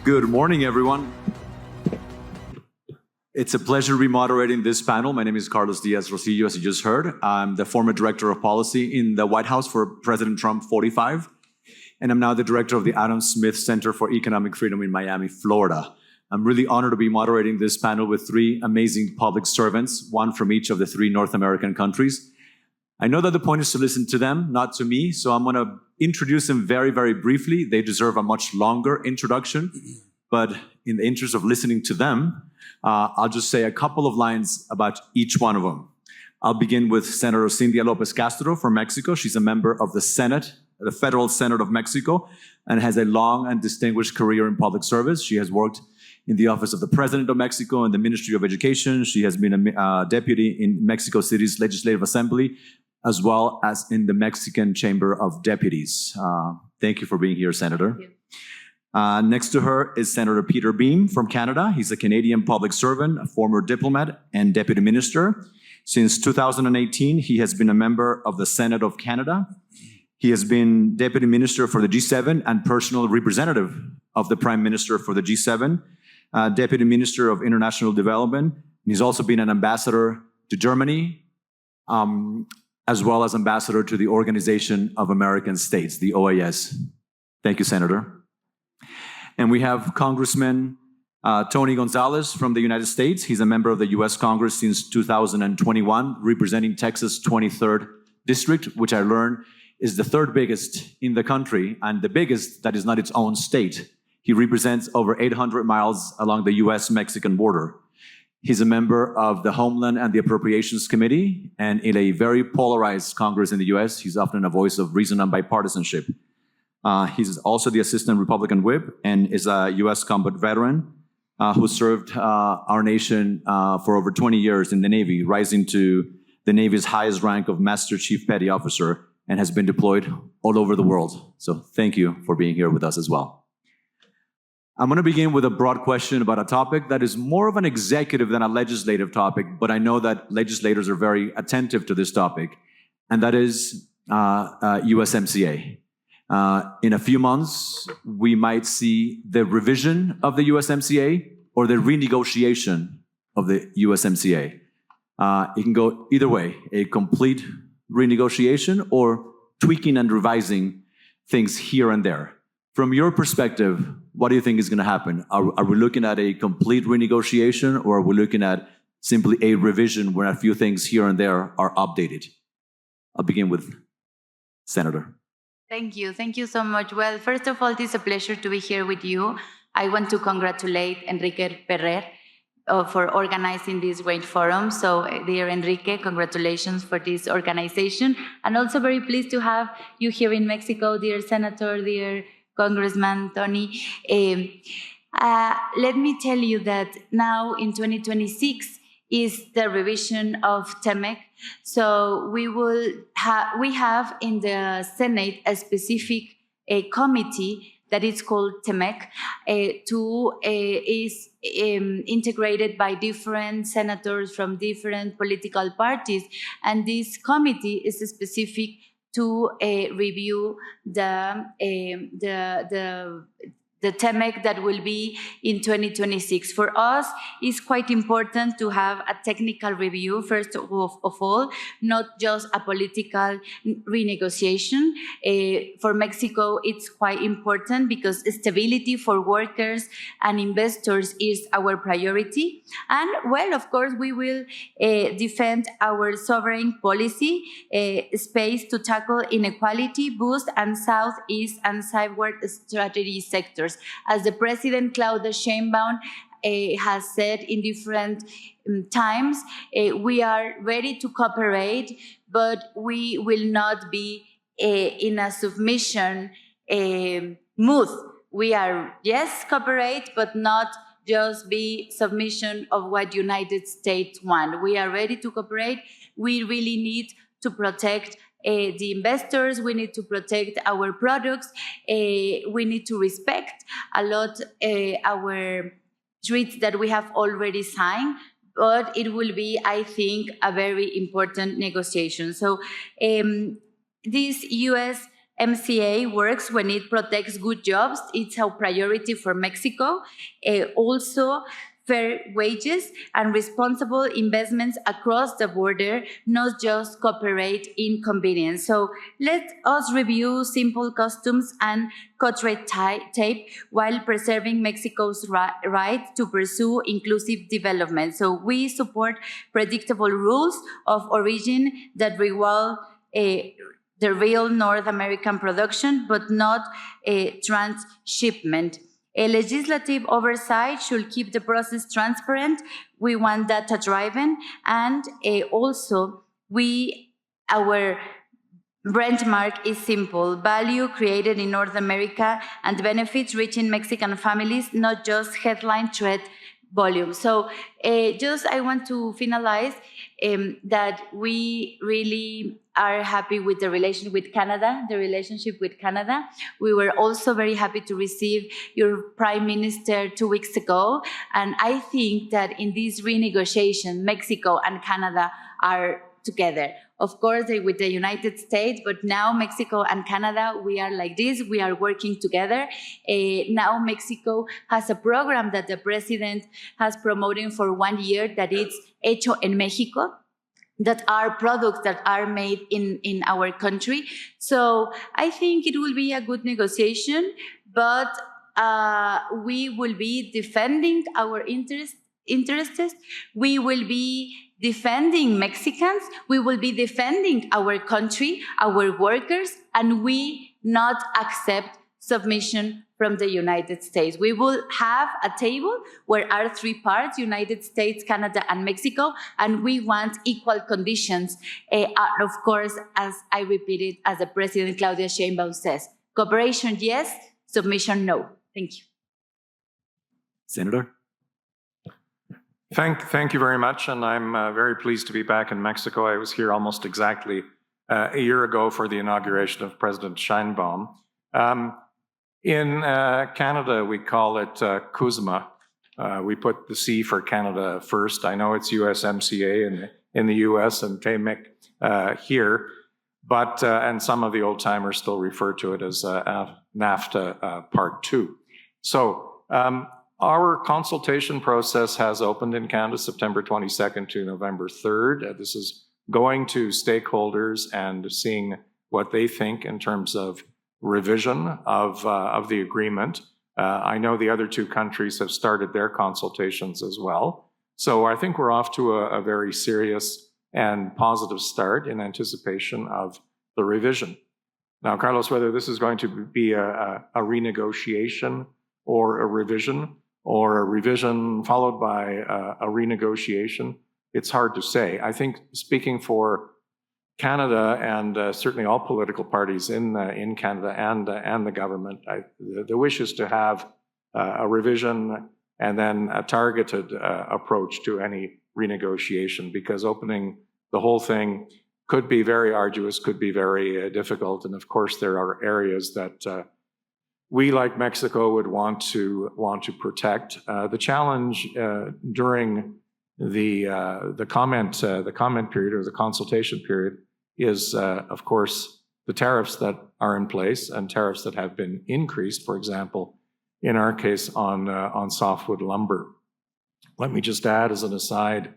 Good morning, everyone. It's a pleasure to be moderating this panel. My name is Carlos Diaz-Rosillo, as you just heard. I'm the former director of policy in the White House for President Trump 45, and I'm now the director of the Adam Smith Center for Economic Freedom in Miami, Florida. I'm really honored to be moderating this panel with three amazing public servants, one from each of the three North American countries. I know that the point is to listen to them, not to me, so I'm going to introduce them very, very briefly. They deserve a much longer introduction, but in the interest of listening to them, I'll just say a couple of lines about each one of them. I'll begin with Senator Cynthia López Castro from Mexico. She's a member of the Senate, the Federal Senate of Mexico, and has a long and distinguished career in public service. She has worked in the office of the President of Mexico and the Ministry of Education. She has been a deputy in Mexico City's Legislative Assembly, as well as in the Mexican Chamber of Deputies. Thank you for being here, Senator. Thank you. Next to her is Senator Peter Beam from Canada. He's a Canadian public servant, a former diplomat and deputy minister. Since 2018, he has been a member of the Senate of Canada. He has been deputy minister for the G7 and personal representative of the Prime Minister for the G7, deputy minister of international development. He's also been an ambassador to Germany, as well as ambassador to the Organization of American States, the OAS. Thank you, Senator. And we have Congressman Tony Gonzalez from the United States. He's a member of the US Congress since 2021, representing Texas' 23rd District, which I learned is the third biggest in the country and the biggest that is not its own state. He represents over 800 miles along the US-Mexican border. He's a member of the Homeland and the Appropriations Committee, and in a very polarized Congress in the US, he's often a voice of reason and bipartisanship. He's also the Assistant Republican Whip and is a US combat veteran who served our nation for over 20 years in the Navy, rising to the Navy's highest rank of Master Chief Petty Officer, and has been deployed all over the world. So thank you for being here with us as well. I'm going to begin with a broad question about a topic that is more of an executive than a legislative topic, but I know that legislators are very attentive to this topic, and that is USMCA. In a few months, we might see the revision of the USMCA or the renegotiation of the USMCA. It can go either way, a complete renegotiation or tweaking and revising things here and there. From your perspective, what do you think is going to happen? Are we looking at a complete renegotiation, or are we looking at simply a revision where a few things here and there are updated? I'll begin with Senator. Thank you. Thank you so much. Well, first of all, it is a pleasure to be here with you. I want to congratulate Enrique Ferrer for organizing this great forum. So, dear Enrique, congratulations for this organization. And also very pleased to have you here in Mexico, dear Senator, dear Congressman Tony. Let me tell you that now in 2026 is the revision of TEMEC. So we have in the Senate a specific committee that is called TEMEC, is integrated by different senators from different political parties, and this committee is specific to review the TEMEC that will be in 2026. For us, it's quite important to have a technical review, first of all, not just a political renegotiation. For Mexico, it's quite important because stability for workers and investors is our priority. And, well, of course, we will defend our sovereign policy space to tackle inequality, boost and Southeast and Sideward strategy sectors. As the President Claudia Sheinbaum has said in different times, we are ready to cooperate, but we will not be in a submission mood. We are, yes, cooperate, but not just be submission of what United States want. We are ready to cooperate. We really need to protect the investors, we need to protect our products, we need to respect a lot our treaties that we have already signed, but it will be, I think, a very important negotiation. So this US MCA works when it protects good jobs. It's a priority for Mexico. Also, fair wages and responsible investments across the border, not just cooperate in convenience. So let us review simple customs and cut red tape while preserving Mexico's right to pursue inclusive development. So we support predictable rules of origin that reward the real North American production, but not transshipment. A legislative oversight should keep the process transparent. We want data-driven, and also our benchmark is simple: value created in North America and benefits reaching Mexican families, not just headline threat volume. So I want to finalize that we really are happy with the relationship with Canada. We were also very happy to receive your Prime Minister 2 weeks ago. And I think that in this renegotiation, Mexico and Canada are together. Of course, with the United States, but now Mexico and Canada, we are like this. We are working together. Now Mexico has a program that the president has promoting for 1 year that it's Hecho en Mexico, that are products that are made in our country. So I think it will be a good negotiation, but we will be defending our interests. We will be defending Mexicans. We will be defending our country, our workers, and we not accept submission from the United States. We will have a table where are 3 parts: United States, Canada, and Mexico, and we want equal conditions. Of course, as I repeated, as the President Claudia Sheinbaum says, cooperation, yes; submission, no. Thank you. Senator? Thank you very much, and I'm very pleased to be back in Mexico. I was here almost exactly a year ago for the inauguration of President Sheinbaum. In Canada, we call it CUSMA. We put the C for Canada first. I know it's USMCA in the US and TMIC here, but and some of the old timers still refer to it as NAFTA Part 2. So our consultation process has opened in Canada September 22nd to November 3rd. This is going to stakeholders and seeing what they think in terms of revision of the agreement. I know the other 2 countries have started their consultations as well. So I think we're off to a very serious and positive start in anticipation of the revision. Now, Carlos, whether this is going to be a renegotiation or a revision followed by a renegotiation, it's hard to say. I think speaking for Canada and certainly all political parties in Canada and the government, the wish is to have a revision and then a targeted approach to any renegotiation, because opening the whole thing could be very arduous, could be very difficult, and of course there are areas that we, like Mexico, would want to protect. The challenge during the comment period or the consultation period is, of course, the tariffs that are in place and tariffs that have been increased, for example, in our case on softwood lumber. Let me just add as an aside,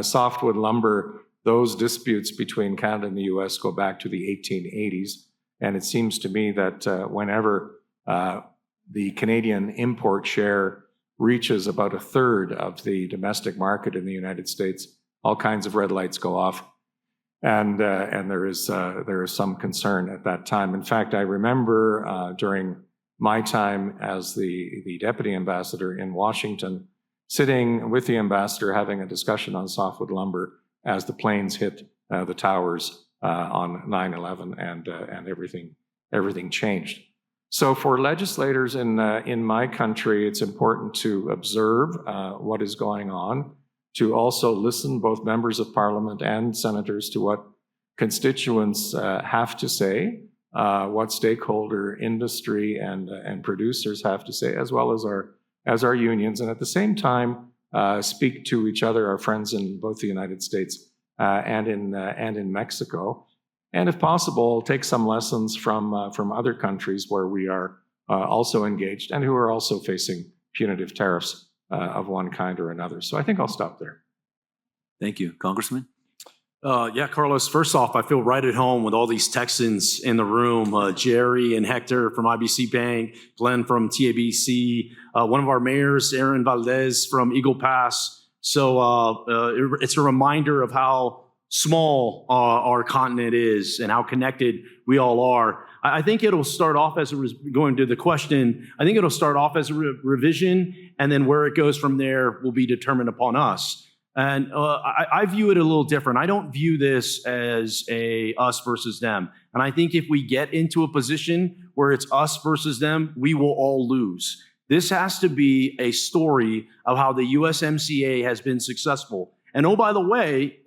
softwood lumber, those disputes between Canada and the US go back to the 1880s. And it seems to me that whenever the Canadian import share reaches about 1/3 of the domestic market in the United States, all kinds of red lights go off. And there is some concern at that time. In fact, I remember during my time as the deputy ambassador in Washington, sitting with the ambassador having a discussion on softwood lumber as the planes hit the towers on 9/11, and everything changed. So for legislators in my country, it's important to observe what is going on, to also listen, both members of parliament and senators, to what constituents have to say, what stakeholder industry and producers have to say, as well as our unions, and at the same time speak to each other, our friends in both the United States and in Mexico, and if possible, take some lessons from other countries where we are also engaged and who are also facing punitive tariffs of one kind or another. So I think I'll stop there. Thank you. Congressman? Yeah, Carlos, first off, I feel right at home with all these Texans in the room. Jerry and Hector from IBC Bank, Glenn from TABC, one of our mayors, Aaron Valdez from Eagle Pass. So it's a reminder of how small our continent is and how connected we all are. I think it'll start off as going to the question, I think it'll start off as a revision, and then where it goes from there will be determined upon us. And I view it a little different. I don't view this as a us versus them. And I think if we get into a position where it's us versus them, we will all lose. This has to be a story of how the USMCA has been successful. And oh, by the way,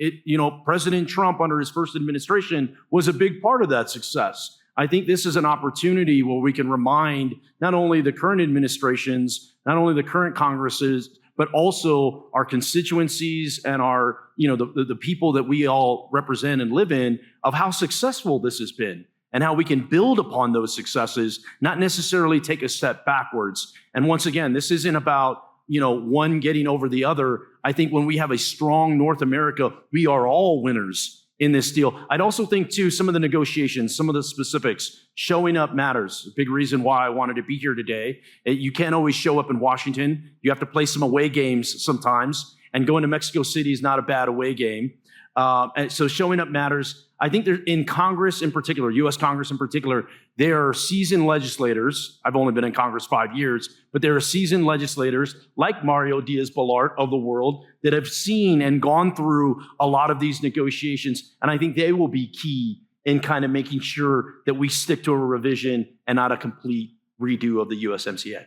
President Trump under his first administration was a big part of that success. I think this is an opportunity where we can remind not only the current administrations, not only the current Congresses, but also our constituencies and our, the people that we all represent and live in, of how successful this has been and how we can build upon those successes, not necessarily take a step backwards. And once again, this isn't about, one getting over the other. I think when we have a strong North America, we are all winners in this deal. I'd also think too, some of the negotiations, some of the specifics, showing up matters. A big reason why I wanted to be here today. You can't always show up in Washington. You have to play some away games sometimes, and going to Mexico City is not a bad away game. And so showing up matters. I think in Congress in particular, U.S. Congress in particular, there are seasoned legislators. I've only been in Congress 5 years, but there are seasoned legislators like Mario Diaz-Balart of the world that have seen and gone through a lot of these negotiations. And I think they will be key in kind of making sure that we stick to a revision and not a complete redo of the USMCA.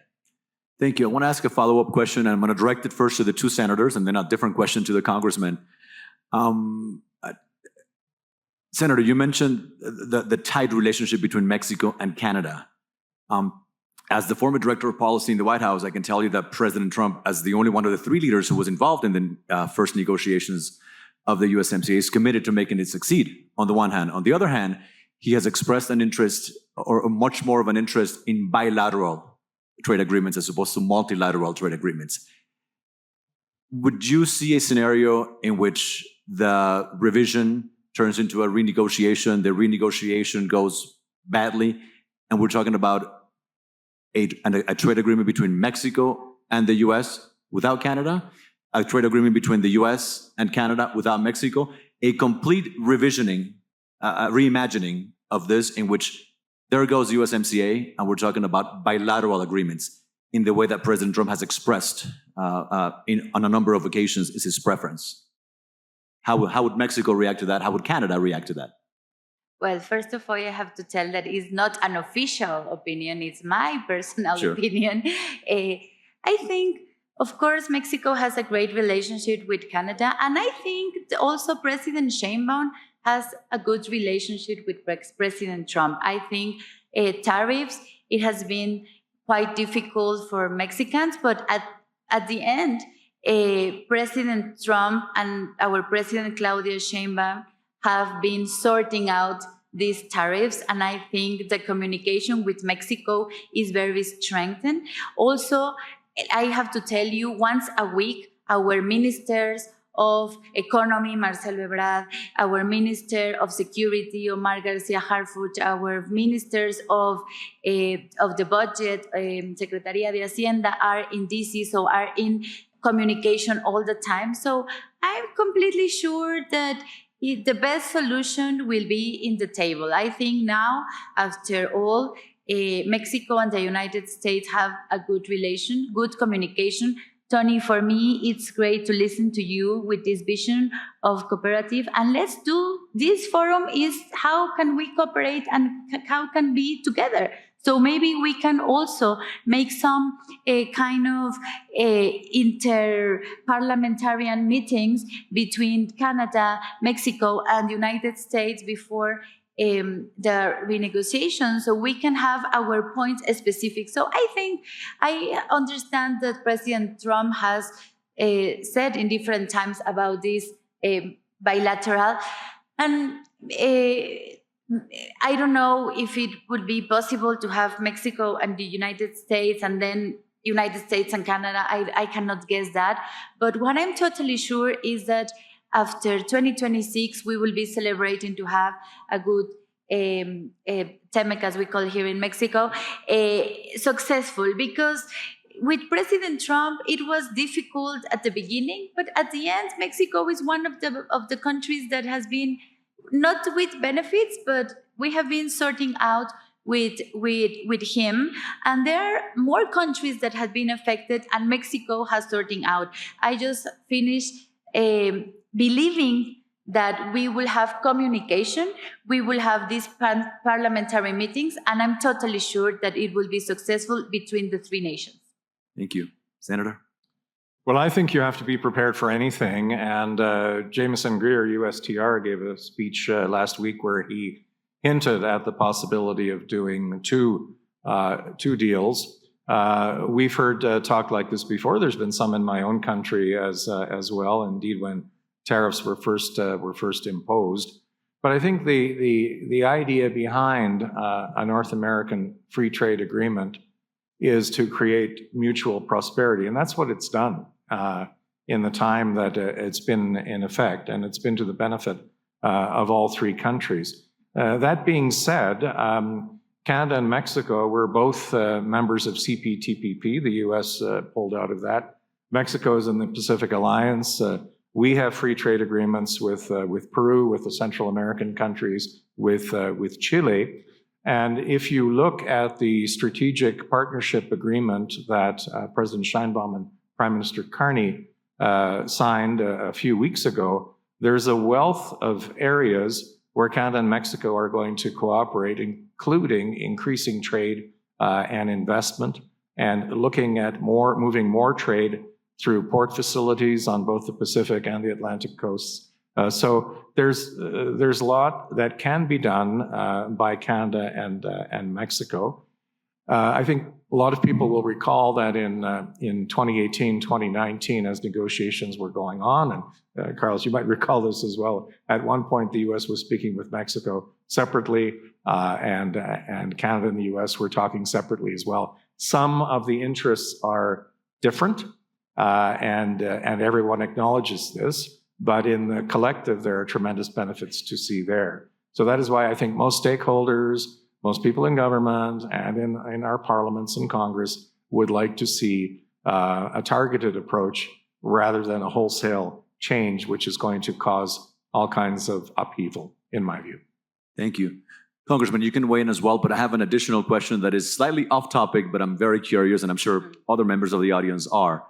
Thank you. I want to ask a follow-up question, and I'm going to direct it first to the two senators and then a different question to the congressman. Senator, you mentioned the tight relationship between Mexico and Canada. As the former director of policy in the White House, I can tell you that President Trump, as the only one of the three leaders who was involved in the first negotiations of the USMCA, is committed to making it succeed, on the one hand. On the other hand, he has expressed an interest, or much more of an interest, in bilateral trade agreements as opposed to multilateral trade agreements. Would you see a scenario in which the revision turns into a renegotiation, the renegotiation goes badly, and we're talking about a trade agreement between Mexico and the U.S. without Canada, a trade agreement between the U.S. and Canada without Mexico, a complete revisioning, reimagining of this, in which there goes USMCA, and we're talking about bilateral agreements in the way that President Trump has expressed on a number of occasions is his preference. How would Mexico react to that? How would Canada react to that? Well, first of all, I have to tell that it's not an official opinion. It's my personal opinion. I think, of course, Mexico has a great relationship with Canada. And I think also President Sheinbaum has a good relationship with President Trump. I think tariffs, it has been quite difficult for Mexicans, but at the end, President Trump and our President Claudia Sheinbaum have been sorting out these tariffs, and I think the communication with Mexico is very strengthened. Also, I have to tell you, once a week, our ministers of Economy, Marcelo Ebrard, our Minister of Security, Omar Garcia Harfuch, our ministers of the budget, Secretaría de Hacienda, are in DC, so are in communication all the time. So I'm completely sure that the best solution will be in the table. I think now, after all, Mexico and the United States have a good relation, good communication. Tony, for me, it's great to listen to you with this vision of cooperative. And let's do, this forum is how can we cooperate and how can we be together. So maybe we can also make some kind of inter-parliamentarian meetings between Canada, Mexico, and the United States before the renegotiation, so we can have our points specific. So I think I understand that President Trump has said in different times about this bilateral, and I don't know if it would be possible to have Mexico and the United States and then United States and Canada. I cannot guess that. But what I'm totally sure is that after 2026, we will be celebrating to have a good TEMEC, as we call here in Mexico, successful, because with President Trump, it was difficult at the beginning, but at the end, Mexico is one of the countries that has been not with benefits, but we have been sorting out with him. And there are more countries that have been affected, and Mexico has sorting out. I just finished believing that we will have communication, we will have these parliamentary meetings, and I'm totally sure that it will be successful between the three nations. Thank you. Senator? Well, I think you have to be prepared for anything. And Jameson Greer, USTR, gave a speech last week where he hinted at the possibility of doing two deals. We've heard talk like this before. There's been some in my own country as well. Indeed, when tariffs were first imposed. But I think the idea behind a North American free trade agreement is to create mutual prosperity, and that's what it's done in the time that it's been in effect, and it's been to the benefit of all three countries. That being said, Canada and Mexico were both members of CPTPP. The U.S. pulled out of that. Mexico is in the Pacific Alliance. We have free trade agreements with Peru, with the Central American countries, with Chile. And if you look at the strategic partnership agreement that President Sheinbaum and Prime Minister Carney signed a few weeks ago, there's a wealth of areas where Canada and Mexico are going to cooperate, including increasing trade and investment, and looking at moving more trade through port facilities on both the Pacific and the Atlantic coasts. So there's a lot that can be done by Canada and Mexico. I think a lot of people will recall that in 2018, 2019, as negotiations were going on, and Carlos, you might recall this as well, at one point the U.S. was speaking with Mexico separately, and Canada and the U.S. were talking separately as well. Some of the interests are different, and everyone acknowledges this, but in the collective, there are tremendous benefits to see there. So that is why I think most stakeholders, most people in government and in our parliaments and Congress would like to see a targeted approach rather than a wholesale change, which is going to cause all kinds of upheaval, in my view. Thank you. Congressman, you can weigh in as well, but I have an additional question that is slightly off topic, but I'm very curious, and I'm sure other members of the audience are.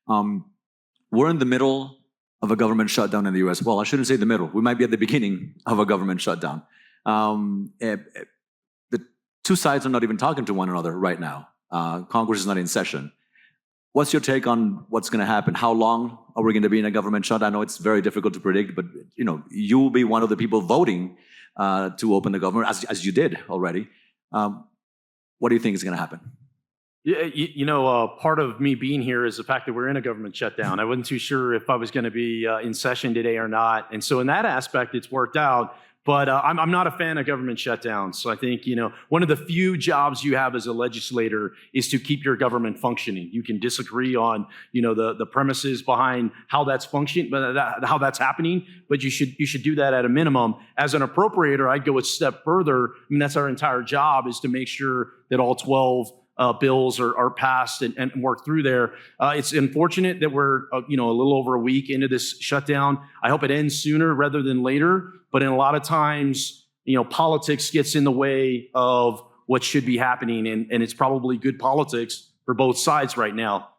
We're in the middle of a government shutdown in the U.S. Well, I shouldn't say the middle. We might be at the beginning of a government shutdown. The two sides are not even talking to one another right now. Congress is not in session. What's your take on what's going to happen? How long are we going to be in a government shutdown? I know it's very difficult to predict, but you will be one of the people voting to open the government, as you did already. What do you think is going to happen? Yeah, part of me being here is the fact that we're in a government shutdown. I wasn't too sure if I was going to be in session today or not. And so in that aspect, it's worked out. But I'm not a fan of government shutdowns. So I think, one of the few jobs you have as a legislator is to keep your government functioning. You can disagree on, the premises behind how that's functioning, how that's happening, but you should do that at a minimum. As an appropriator, I'd go a step further. I mean, that's our entire job, is to make sure that all 12 bills are passed and work through there. It's unfortunate that we're a little over a week into this shutdown. I hope it ends sooner rather than later. But in a lot of times, politics gets in the way of what should be happening, and it's probably good politics for both sides right now.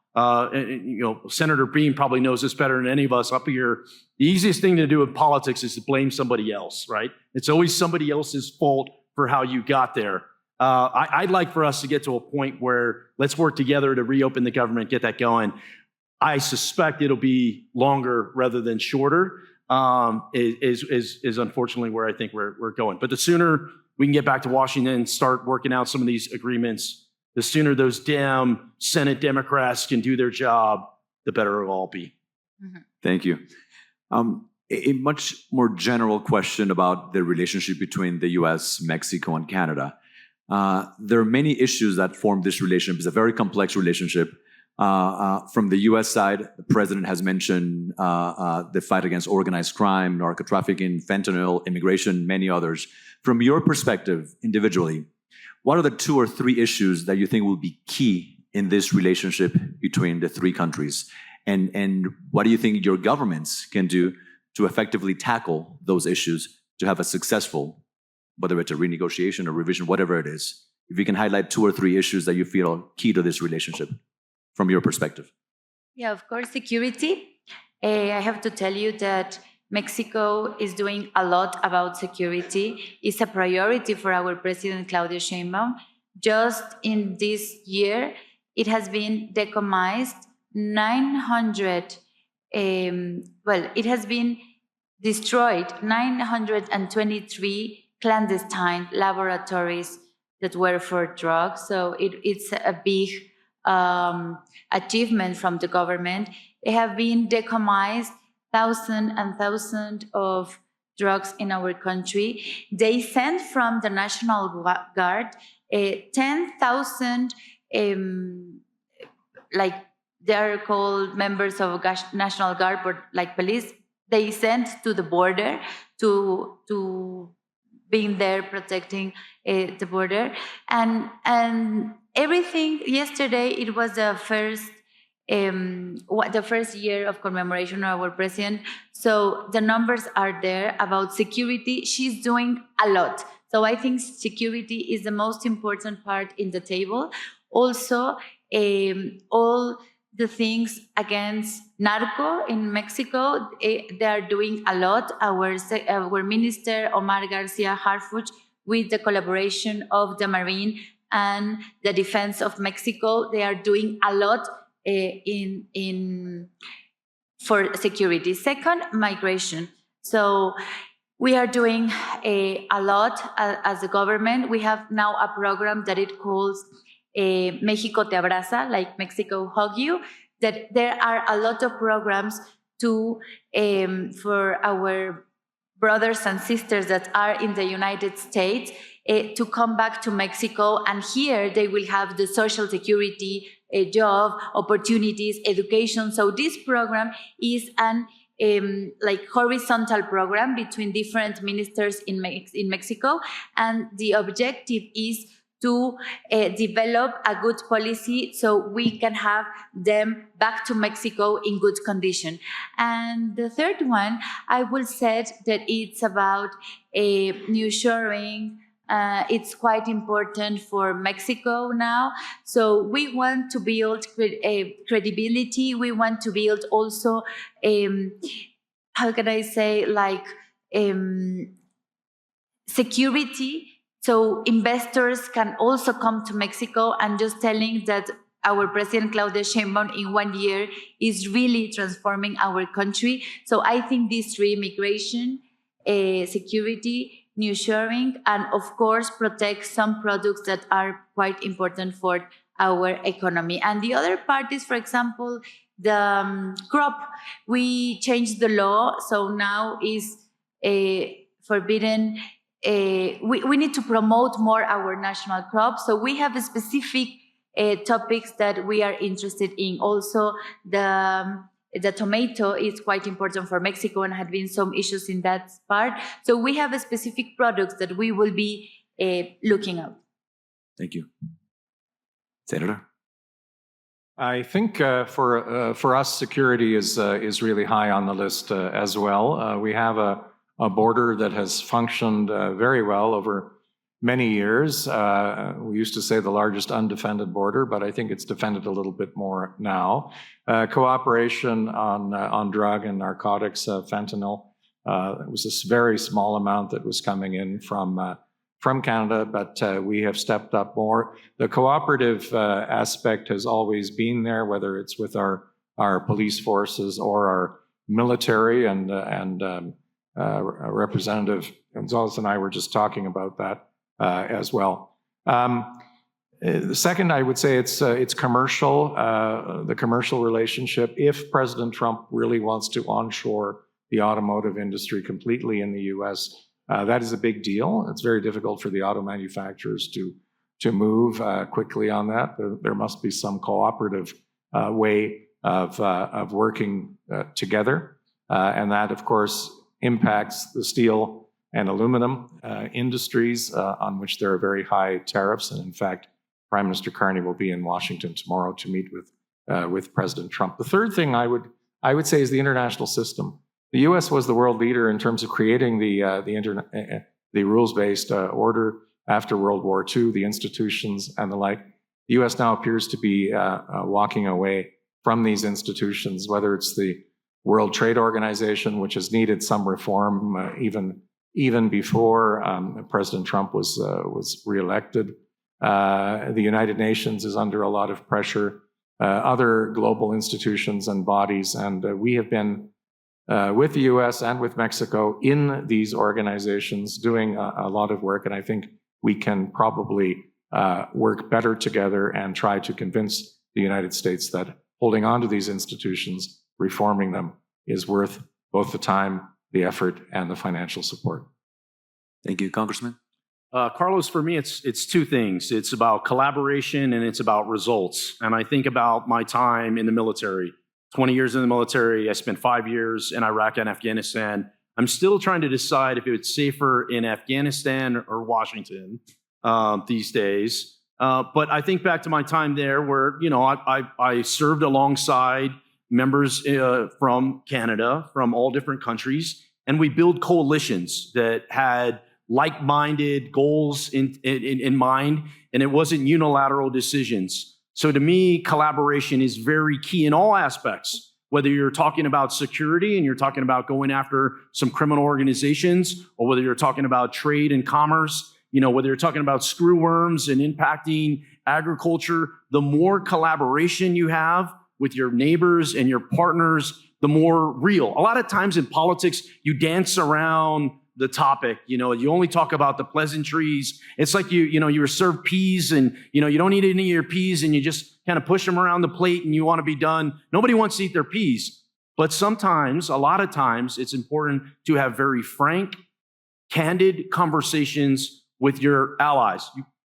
Senator Beam probably knows this better than any of us up here. The easiest thing to do with politics is to blame somebody else, right? It's always somebody else's fault for how you got there. I'd like for us to get to a point where let's work together to reopen the government, get that going. I suspect it'll be longer rather than shorter, is unfortunately where I think we're going. But the sooner we can get back to Washington and start working out some of these agreements, the sooner those damn Senate Democrats can do their job, the better it'll all be. Thank you. A much more general question about the relationship between the US, Mexico, and Canada. There are many issues that form this relationship. It's a very complex relationship. From the US side, the president has mentioned the fight against organized crime, narco trafficking, fentanyl, immigration, many others. From your perspective, individually, what are the 2 or 3 issues that you think will be key in this relationship between the 3 countries? And what do you think your governments can do to effectively tackle those issues to have a successful, whether it's a renegotiation or revision, whatever it is? If you can highlight 2 or 3 issues that you feel are key to this relationship from your perspective. Yeah, of course, security. I have to tell you that Mexico is doing a lot about security. It's a priority for our President Claudia Sheinbaum. Just in this year, it has been decommissioned 900, it has been destroyed 923 clandestine laboratories that were for drugs. So it's a big achievement from the government. They have been decommissioned thousands and thousands of drugs in our country. They sent from the National Guard 10,000, like they're called members of National Guard, but like police. They sent to the border to being there protecting the border, and everything. Yesterday it was the first year of commemoration of our president. So the numbers are there about security. She's doing a lot. So I think security is the most important part in the table. Also, all the things against narco in Mexico, they are doing a lot. Our minister, Omar Garcia Harfuch, with the collaboration of the Marine and the Defense of Mexico, they are doing a lot for security. Second, migration. So we are doing a lot as a government. We have now a program that it calls México te abraza, like Mexico hug you. That there are a lot of programs for our brothers and sisters that are in the United States to come back to Mexico, and here they will have the social security, a job, opportunities, education. So this program is an like horizontal program between different ministers in Mexico, and the objective is to develop a good policy so we can have them back to Mexico in good condition. And the third one, I will say that it's about nearshoring. It's quite important for Mexico now. So we want to build credibility. We want to build also, how can I say, like security. So investors can also come to Mexico, and just telling that our President Claudia Sheinbaum in 1 year is really transforming our country. So I think these 3: migration, security, nearshoring, and of course protect some products that are quite important for our economy. And the other part is, for example, the crop. We changed the law, so now is forbidden. We need to promote more our national crop. So we have specific topics that we are interested in. Also, the tomato is quite important for Mexico and had been some issues in that part. So we have specific products that we will be looking at. Thank you. Senator? I think for us, security is really high on the list as well. We have a border that has functioned very well over many years. We used to say the largest undefended border, but I think it's defended a little bit more now. Cooperation on drug and narcotics, fentanyl. It was a very small amount that was coming in from Canada, but we have stepped up more. The cooperative aspect has always been there, whether it's with our police forces or our military, and Representative Gonzalez and I were just talking about that as well. The second, I would say it's commercial, the commercial relationship. If President Trump really wants to onshore the automotive industry completely in the US. That is a big deal. It's very difficult for the auto manufacturers to move quickly on that. There must be some cooperative way of working together. And that, of course, impacts the steel and aluminum industries on which there are very high tariffs. And in fact, Prime Minister Carney will be in Washington tomorrow to meet with President Trump. The third thing I would say is the international system. The U.S. was the world leader in terms of creating the rules-based order after World War II, the institutions and the like. The U.S. now appears to be walking away from these institutions, whether it's the World Trade Organization, which has needed some reform even before President Trump was reelected. The United Nations is under a lot of pressure. Other global institutions and bodies, and we have been with the US and with Mexico in these organizations doing a lot of work, and I think we can probably work better together and try to convince the United States that holding on to these institutions, reforming them, is worth both the time, the effort, and the financial support. Thank you, Congressman. Carlos, for me, it's two things. It's about collaboration and it's about results. And I think about my time in the military. 20 years in the military, I spent 5 years in Iraq and Afghanistan. I'm still trying to decide if it's safer in Afghanistan or Washington these days. But I think back to my time there where, I served alongside members from Canada, from all different countries, and we built coalitions that had like-minded goals in mind, and it wasn't unilateral decisions. So to me, collaboration is very key in all aspects, whether you're talking about security and you're talking about going after some criminal organizations, or whether you're talking about trade and commerce, whether you're talking about screwworms and impacting agriculture. The more collaboration you have with your neighbors and your partners, the more real. A lot of times in politics, you dance around the topic. You only talk about the pleasantries. It's like you were served peas and, you don't eat any of your peas and you just kind of push them around the plate and you want to be done. Nobody wants to eat their peas. But sometimes, a lot of times, it's important to have very frank, candid conversations with your allies.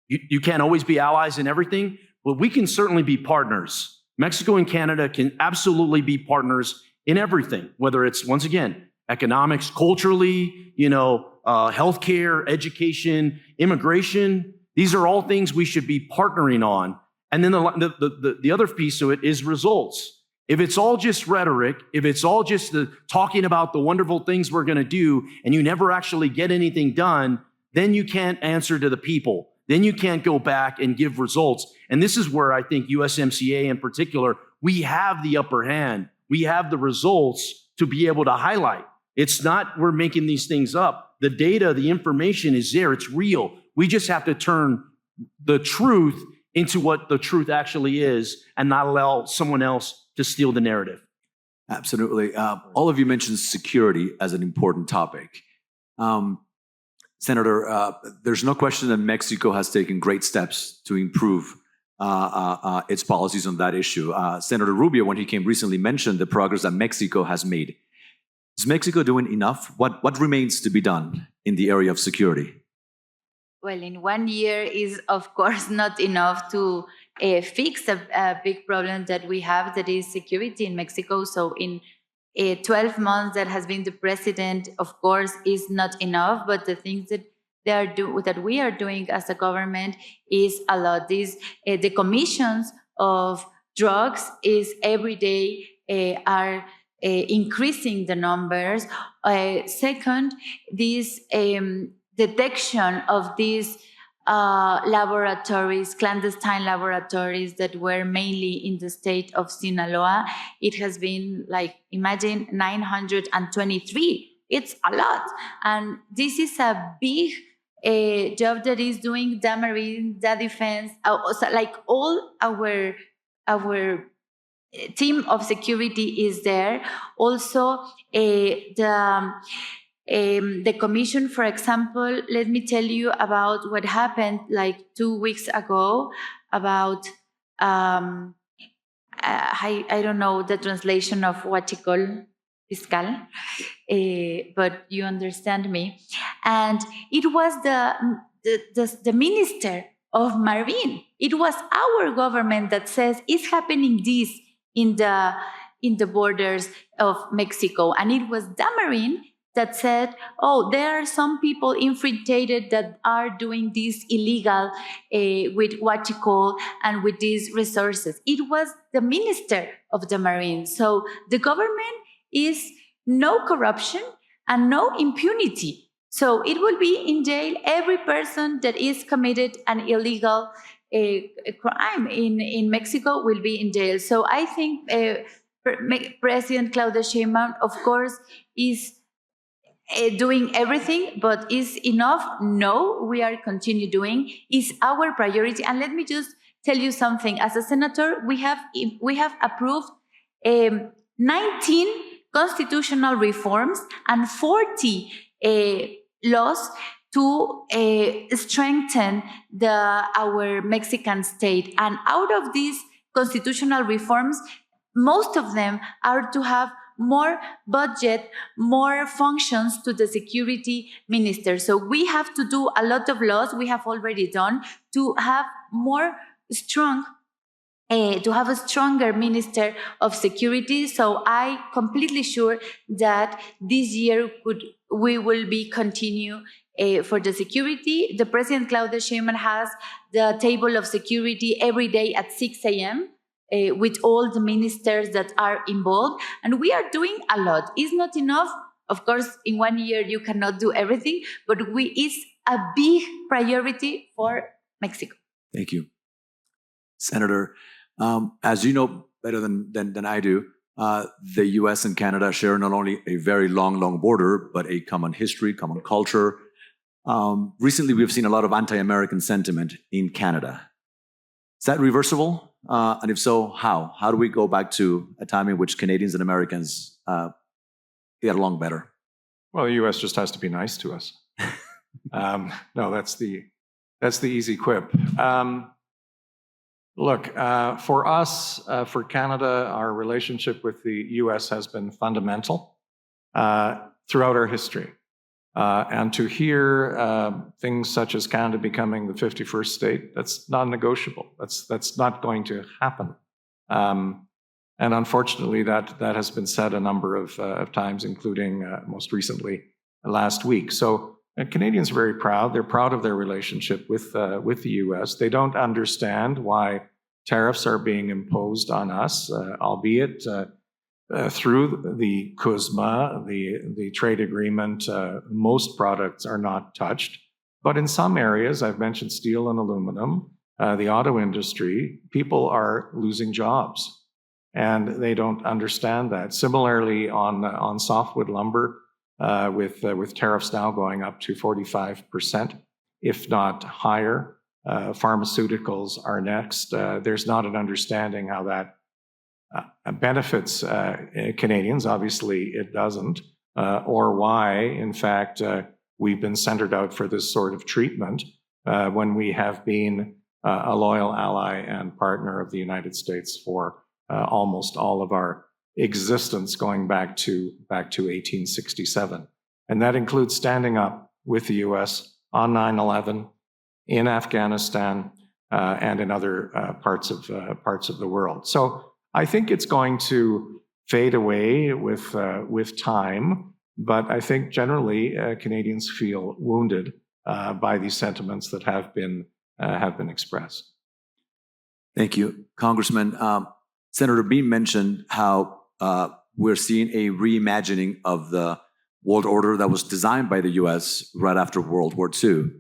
You can't always be allies in everything, but we can certainly be partners. Mexico and Canada can absolutely be partners in everything, whether it's, once again, economics, culturally, healthcare, education, immigration. These are all things we should be partnering on. And then the other piece of it is results. If it's all just rhetoric, if it's all just talking about the wonderful things we're going to do, and you never actually get anything done, then you can't answer to the people. Then you can't go back and give results. And this is where I think USMCA in particular, we have the upper hand. We have the results to be able to highlight. It's not we're making these things up. The data, the information is there. It's real. We just have to turn the truth into what the truth actually is and not allow someone else to steal the narrative. Absolutely. All of you mentioned security as an important topic. Senator, there's no question that Mexico has taken great steps to improve its policies on that issue. Senator Rubio, when he came recently, mentioned the progress that Mexico has made. Is Mexico doing enough? What remains to be done in the area of security? Well, in 1 year is, of course, not enough to fix a big problem that we have, that is security in Mexico. So in 12 months that has been the president, of course, is not enough. But the things that that we are doing as a government is a lot. The commissions of drugs is every day are increasing the numbers. Second, this detection of these laboratories, clandestine laboratories that were mainly in the state of Sinaloa, it has been imagine 923. It's a lot. And this is a big job that is doing the Marine, the Defense, all our team of security is there. Also, the commission, for example, let me tell you about what happened 2 weeks ago about, I don't know the translation of what you call, fiscal, but you understand me. And it was the Minister of Marine. It was our government that says it's happening this in the borders of Mexico. And it was the Marine that said, oh, there are some people infiltrated that are doing this illegal with Huachicol and with these resources. It was the Minister of the Marine. So the government is no corruption and no impunity. So it will be in jail every person that is committed an illegal crime in Mexico will be in jail. So I think President Claudia Sheinbaum, of course, is doing everything, but is enough? No, we are continue doing. Is our priority. And let me just tell you something. As a senator, we have approved 19 constitutional reforms and 40 laws to strengthen our Mexican state. And out of these constitutional reforms, most of them are to have more budget, more functions to the security minister. So we have to do a lot of laws we have already done to have to have a stronger Minister of Security. So I completely sure that this year we will be continue for the security. The President Claudia Sheinbaum has the table of security every day at 6 a.m. With all the ministers that are involved. And we are doing a lot. It's not enough. Of course, in 1 year, you cannot do everything, but it's a big priority for Mexico. Thank you. Senator, as you know better than I do, the US and Canada share not only a very long border, but a common history, common culture. Recently, we've seen a lot of anti-American sentiment in Canada. Is that reversible? And if so, how? How do we go back to a time in which Canadians and Americans get along better? Well, the U.S. just has to be nice to us. No, that's the easy quip. Look, for us, for Canada, our relationship with the U.S. has been fundamental throughout our history. And to hear things such as Canada becoming the 51st state, that's non-negotiable. That's not going to happen. And unfortunately, that has been said a number of times, including most recently last week. So Canadians are very proud. They're proud of their relationship with the U.S. They don't understand why tariffs are being imposed on us, albeit through the CUSMA, the trade agreement. Most products are not touched. But in some areas, I've mentioned steel and aluminum, the auto industry, people are losing jobs. And they don't understand that. Similarly, on softwood lumber, with tariffs now going up to 45%, if not higher, pharmaceuticals are next. There's not an understanding how that benefits Canadians. Obviously, it doesn't, or why, in fact, we've been centered out for this sort of treatment when we have been a loyal ally and partner of the United States for almost all of our existence, going back to 1867. And that includes standing up with the U.S. on 9/11, in Afghanistan, and in other parts of the world. So I think it's going to fade away with time, but I think generally Canadians feel wounded by these sentiments that have been expressed. Thank you, Congressman. Senator Beam mentioned how we're seeing a reimagining of the world order that was designed by the U.S. right after World War II.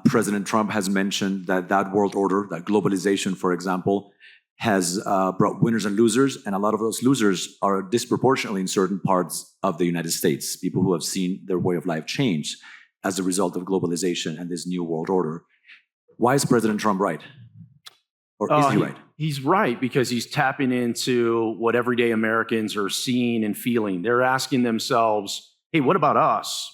President Trump has mentioned that world order, that globalization, for example, has brought winners and losers, and a lot of those losers are disproportionately in certain parts of the United States, people who have seen their way of life change as a result of globalization and this new world order. Why is President Trump right? Or is he right? He's right because he's tapping into what everyday Americans are seeing and feeling. They're asking themselves, hey, what about us?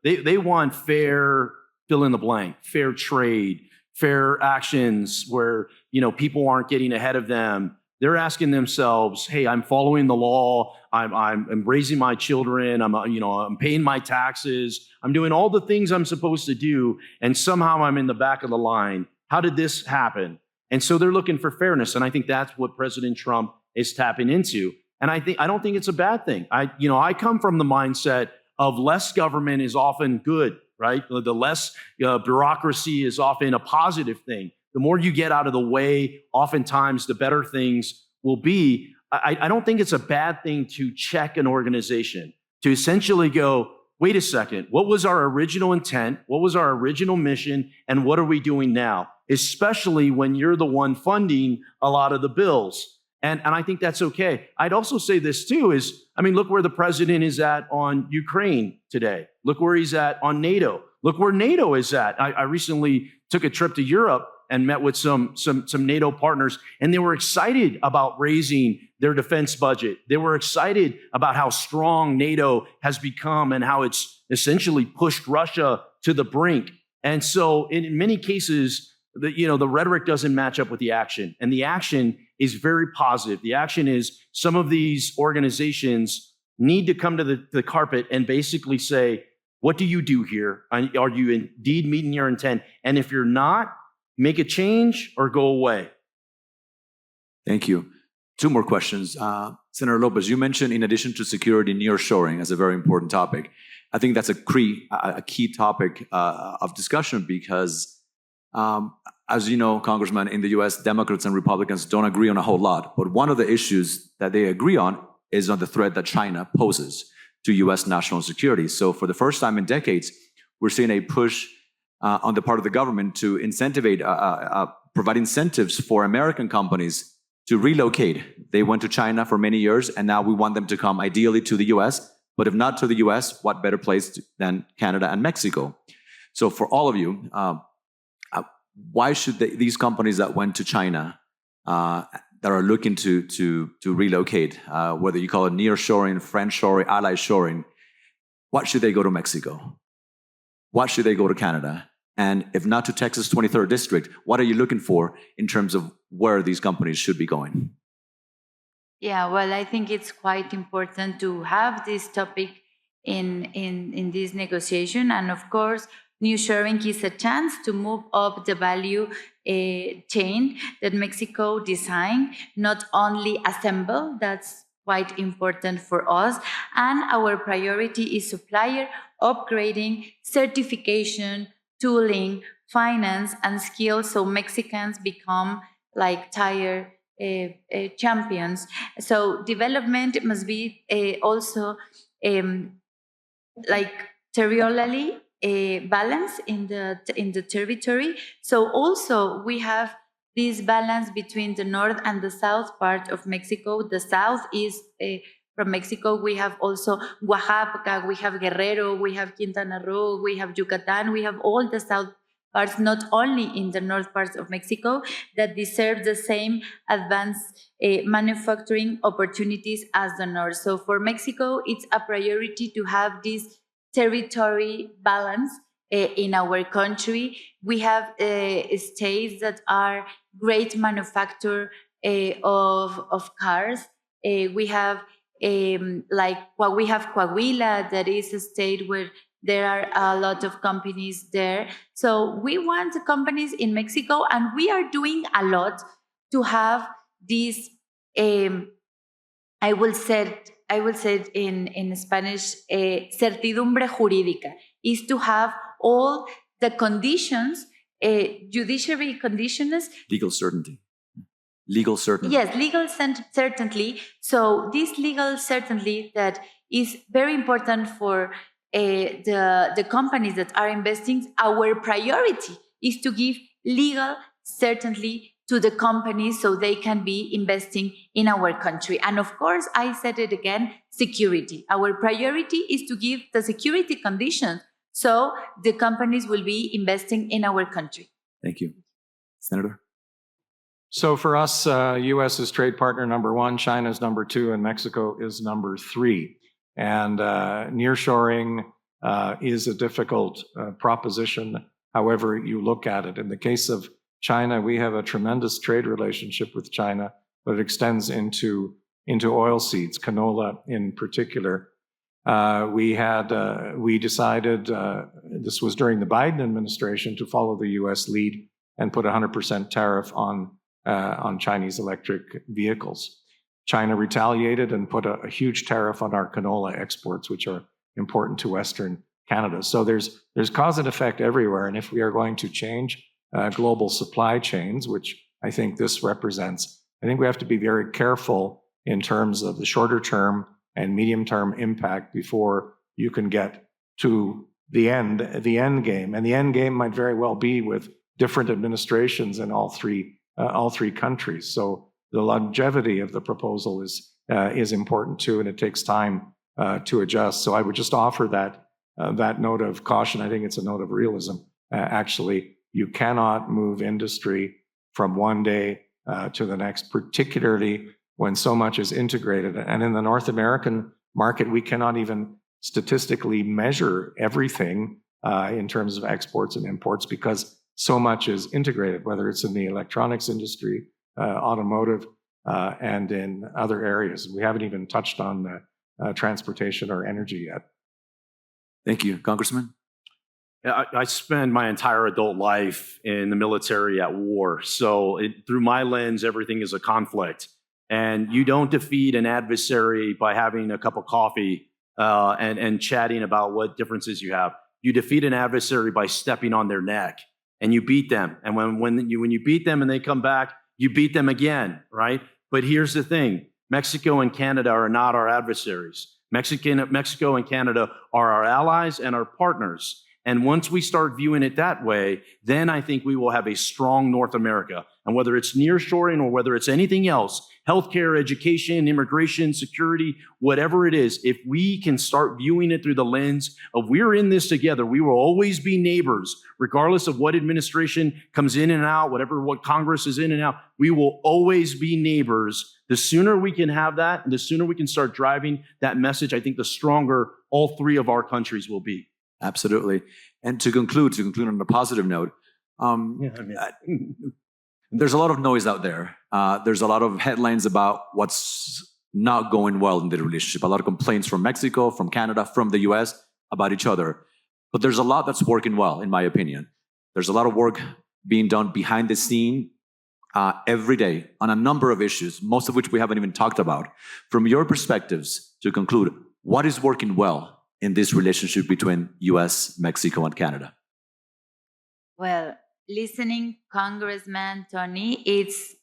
They want fair, fill in the blank, fair trade, fair actions where, people aren't getting ahead of them. they're asking themselves, hey, I'm following the law. I'm raising my children. I'm paying my taxes. I'm doing all the things I'm supposed to do. And somehow I'm in the back of the line. How did this happen? And so they're looking for fairness. And I think that's what President Trump is tapping into. And I don't think it's a bad thing. I come from the mindset of less government is often good, right? The less bureaucracy is often a positive thing. The more you get out of the way, oftentimes the better things will be. I don't think it's a bad thing to check an organization, to essentially go, wait a second, what was our original intent? What was our original mission? And what are we doing now? Especially when you're the one funding a lot of the bills. And I think that's okay. I'd also say this too is, look where the president is at on Ukraine today. Look where he's at on NATO. Look where NATO is at. I recently took a trip to Europe and met with some NATO partners, and they were excited about raising their defense budget. They were excited about how strong NATO has become and how it's essentially pushed Russia to the brink. And so in many cases, the rhetoric doesn't match up with the action, and the action is very positive. The action is some of these organizations need to come to the carpet and basically say, what do you do here? Are you indeed meeting your intent? And if you're not, make a change or go away. Thank you. Two more questions. Senator López, you mentioned in addition to security, nearshoring as a very important topic. I think that's a key topic of discussion because, as you know, Congressman, in the US, Democrats and Republicans don't agree on a whole lot. But one of the issues that they agree on is on the threat that China poses to US national security. So for the first time in decades, we're seeing a push on the part of the government to provide incentives for American companies to relocate. They went to China for many years, and now we want them to come ideally to the US. But if not to the US, what better place than Canada and Mexico? So for all of you, why should these companies that went to China that are looking to relocate, whether you call it nearshoring, friendshoring, ally shoring, what should they go to Mexico? What should they go to Canada? And if not to Texas 23rd District, what are you looking for in terms of where these companies should be going? Yeah, well, I think it's quite important to have this topic in this negotiation. And of course, nearshoring is a chance to move up the value chain that Mexico designed, not only assemble. That's quite important for us. And our priority is supplier upgrading, certification, tooling, finance, and skills, so Mexicans become like tire champions. So development must be also like territorially balance in the territory. So also we have this balance between the north and the south part of Mexico. The south is from Mexico. We have also Oaxaca, we have Guerrero, we have Quintana Roo, we have Yucatan, we have all the south parts, not only in the north parts of Mexico, that deserve the same advanced manufacturing opportunities as the north. So for Mexico, it's a priority to have this territory balance in our country. We have states that are great manufacturer of cars. We have we have Coahuila, that is a state where there are a lot of companies there. So we want companies in Mexico, and we are doing a lot to have this, I will say it in Spanish, certidumbre jurídica, is to have all the conditions, judiciary conditions. Legal certainty. Legal certainty. Yes, legal certainty. So this legal certainty that is very important for the companies that are investing. Our priority is to give legal certainty to the companies so they can be investing in our country. And of course, I said it again, security. Our priority is to give the security conditions so the companies will be investing in our country. Thank you. Senator? So for us, U.S. is trade partner number one, China is number two, and Mexico is number three. And nearshoring is a difficult proposition, however you look at it. In the case of China, we have a tremendous trade relationship with China. but it extends into oil seeds, canola in particular. We decided, this was during the Biden administration, to follow the US lead and put a 100% tariff on Chinese electric vehicles. China retaliated and put a huge tariff on our canola exports, which are important to Western Canada. So there's cause and effect everywhere. And if we are going to change global supply chains, which I think this represents, I think we have to be very careful in terms of the shorter term and medium term impact before you can get to the end game. And the end game might very well be with different administrations in all three countries. So the longevity of the proposal is important too, and it takes time to adjust. So I would just offer that note of caution. I think it's a note of realism. Actually, you cannot move industry from one day to the next, particularly when so much is integrated. And in the North American market, we cannot even statistically measure everything in terms of exports and imports because so much is integrated, whether it's in the electronics industry, automotive, and in other areas. We haven't even touched on transportation or energy yet. Thank you. Congressman? I spend my entire adult life in the military at war. So through my lens, everything is a conflict. And you don't defeat an adversary by having a cup of coffee and chatting about what differences you have. You defeat an adversary by stepping on their neck, and you beat them. And when you beat them and they come back, you beat them again, right? But here's the thing. Mexico and Canada are not our adversaries. Mexico and Canada are our allies and our partners. And once we start viewing it that way, then I think we will have a strong North America. And whether it's nearshoring or whether it's anything else, healthcare, education, immigration, security, whatever it is, if we can start viewing it through the lens of we're in this together, we will always be neighbors, regardless of what administration comes in and out, what Congress is in and out, we will always be neighbors. The sooner we can have that, and the sooner we can start driving that message, I think the stronger all three of our countries will be. Absolutely. And to conclude on a positive note, there's a lot of noise out there. There's a lot of headlines about what's not going well in the relationship. A lot of complaints from Mexico, from Canada, from the US about each other. But there's a lot that's working well, in my opinion. There's a lot of work being done behind the scene every day on a number of issues, most of which we haven't even talked about. From your perspectives, to conclude, what is working well in this relationship between US, Mexico, and Canada? Well, listening, Congressman Tony, it's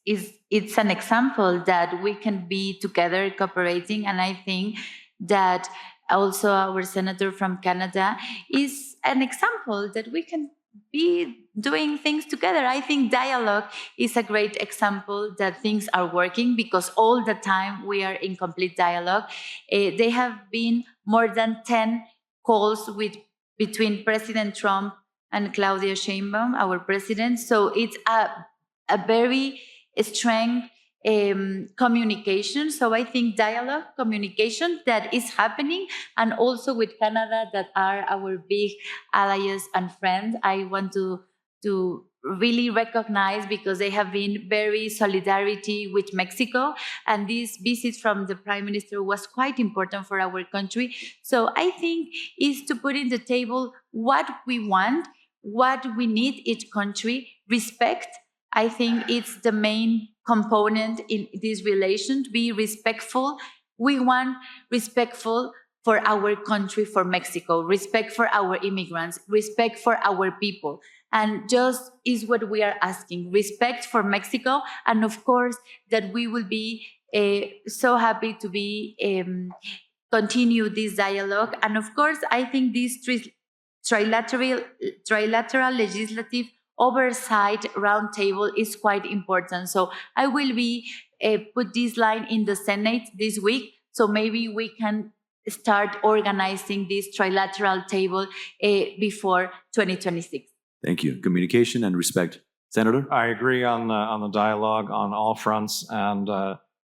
an example that we can be together cooperating, and I think that also our senator from Canada is an example that we can be doing things together. I think dialogue is a great example that things are working because all the time we are in complete dialogue. They have been more than 10 calls between President Trump and Claudia Sheinbaum, our president. So it's a very strong communication. So I think dialogue, communication that is happening, and also with Canada that are our big allies and friends. I want to really recognize because they have been very solidarity with Mexico, and this visit from the Prime Minister was quite important for our country. So I think is to put in the table what we want, what we need each country, respect. I think it's the main component in this relation, to be respectful. We want respectful for our country, for Mexico, respect for our immigrants, respect for our people. And just is what we are asking, respect for Mexico. And of course, that we will be so happy to be continue this dialogue. And of course, I think this trilateral legislative oversight roundtable is quite important. So I will be put this line in the Senate this week. So maybe we can start organizing this trilateral table before 2026. Thank you. Communication and respect. Senator? I agree on the dialogue on all fronts. And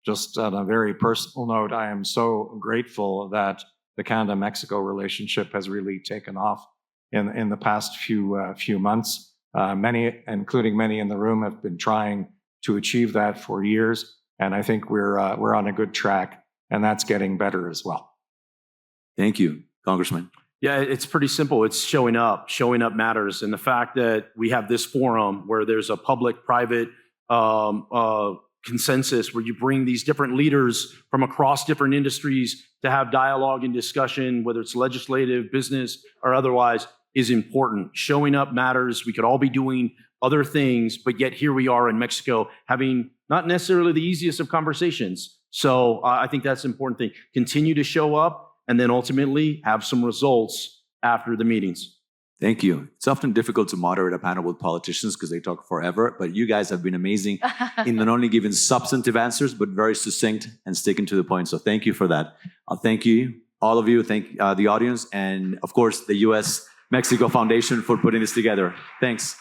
just on a very personal note, I am so grateful that the Canada-Mexico relationship has really taken off in the past few months. Many, including many in the room, have been trying to achieve that for years. And I think we're on a good track, and that's getting better as well. Thank you, Congressman. Yeah, it's pretty simple. It's showing up. Showing up matters. And the fact that we have this forum where there's a public-private consensus where you bring these different leaders from across different industries to have dialogue and discussion, whether it's legislative, business, or otherwise, is important. Showing up matters. We could all be doing other things, but yet here we are in Mexico having not necessarily the easiest of conversations. So I think that's an important thing. Continue to show up and then ultimately have some results after the meetings. Thank you. It's often difficult to moderate a panel with politicians because they talk forever, but you guys have been amazing in not only giving substantive answers, but very succinct and sticking to the point. So thank you for that. Thank you, all of you. Thank the audience, and of course, the US Mexico Foundation for putting this together. Thanks.